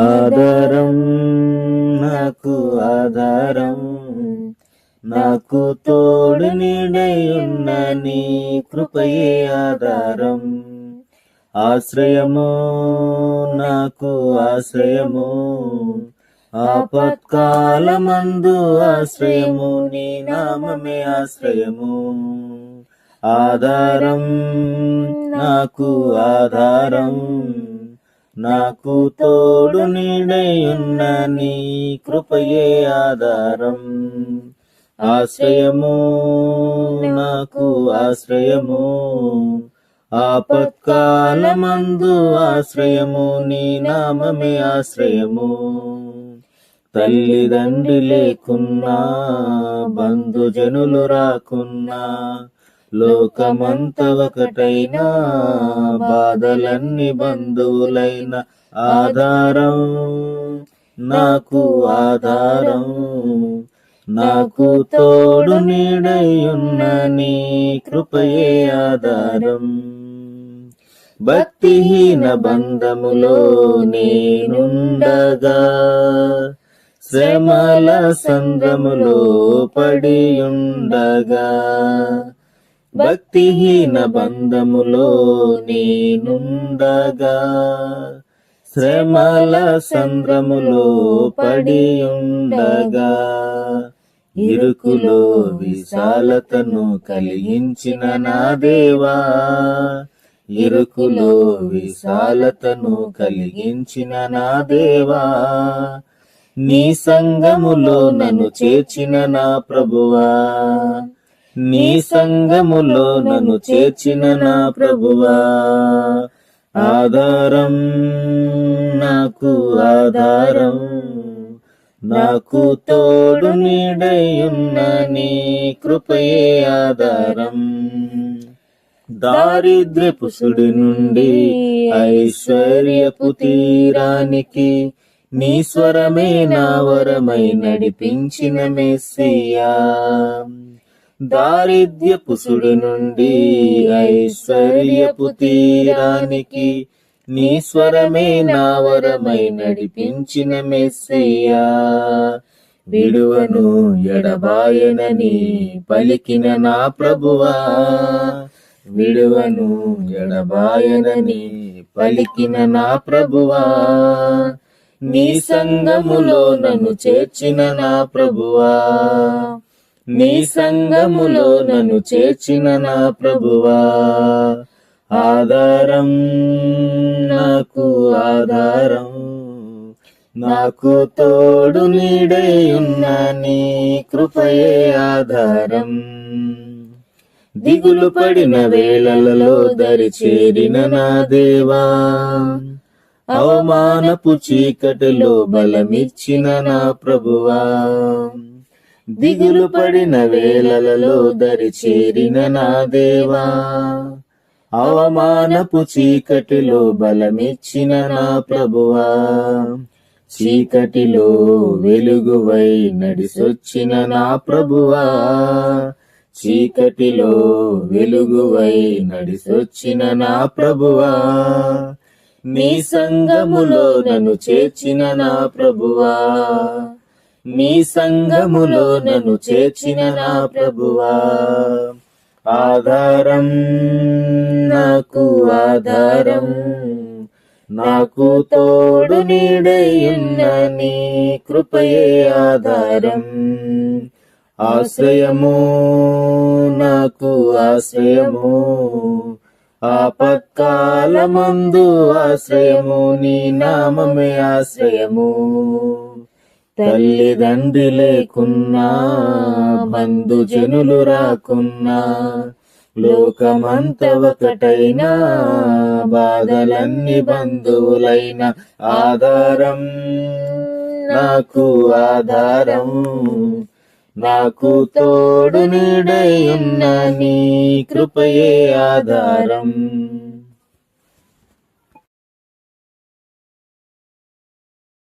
ఆధారం నాకు ఆధారం, నాకు తోడు నీడై ఉన్న నీ కృపయే ఆధారం. ఆశ్రయము నాకు ఆశ్రయము, ఆపత్కాలమందు ఆశ్రయము, నీ నామమే ఆశ్రయము. ఆధారం నాకు ఆధారం, నాకు తోడు నీడై ఉన్న నీ కృపయే ఆధారం. ఆశ్రయము నాకు ఆశ్రయము, ఆపత్కాలమందు ఆశ్రయము, నీ నామమే ఆశ్రయము. తల్లిదండ్రి లేకున్నా, బంధుజనులు రాకున్నా, లోకమంత ఒకటైనా, బాధలన్నీ బంధువులైన ఆధారం నాకు ఆధారం. నాకు తోడు నీడై ఉన్న నీ కృపయే ఆధారం. భక్తిహీన బంధములో నేనుండగా, శ్రమల సంద్రములో పడియుండగా, భక్తిహీన బంధములో నేనుండగా, శ్రమల సంద్రములో పడియుండగా, ఇరుకులో విశాలతను కలిగించిన నా దేవా, ఇరుకులో విశాలతను కలిగించిన నా దేవా, నీ సంగములో నన్ను చేర్చిన నా ప్రభువా, నీ సంగములో నన్ను చేర్చిన నా ప్రభువా. ఆధారం నాకు ఆధారం, నాకు తోడు నీడై ఉన్న నీ కృపయే ఆధారం. దారిద్ర్యపు సుడి నుండి ఐశ్వర్యపు తీరానికి, నీ స్వరమే నా వరమై నడిపించిన మెస్సియా. దారిద్ర్యపు సుడి నుండి ఐశ్వర్యపు తీరానికి, నీ స్వరమే నా వరమై నడిపించిన మెస్సియా. విడువను ఎడబాయనని పలికిన నా ప్రభువా, విడువను ఎడబాయనని పలికిన నా ప్రభువా, నీ సంగములో నన్ను చేర్చిన నా ప్రభువా, నీ సంగములో నన్ను చేర్చిన నా ప్రభువా. ఆధారం నాకు ఆధారం, నాకు తోడు నీడై ఉన్న నీ కృపయే ఆధారం. దిగులు పడిన వేళలలో దరి చేరిన నా దేవా, అవమానపు చీకటిలో బలమిచ్చిన నా ప్రభువా, దిగులు పడిన వేళలలో దరి చేరిన నా దేవా, అవమానపు చీకటిలో బలమిచ్చిన నా ప్రభువా, చీకటిలో వెలుగువై నడిసొచ్చిన నా ప్రభువా, చీకటిలో వెలుగువై నడిసొచ్చిన నా ప్రభువా, నీ సంగములో నన్ను చేర్చిన నా ప్రభువా, నీ సంగములో నన్ను చేర్చిన నా ప్రభువా. ఆధారం నాకు ఆధారం, నాకు తోడు నీడై ఉన్న నీ కృపయే ఆధారం. ఆశ్రయము నాకు ఆశ్రయము, ఆపత్కాలమందు ఆశ్రయము, నీ నామమే ఆశ్రయము. తల్లిదండ్రి లేకున్నా, బంధుజనులు రాకున్నా, లోకమంత ఒకటైనా, బాధలన్నీ బంధువులైన ఆధారం నాకు ఆధారం. నాకు తోడు నీడై ఉన్న నీ కృపయే ఆధారం.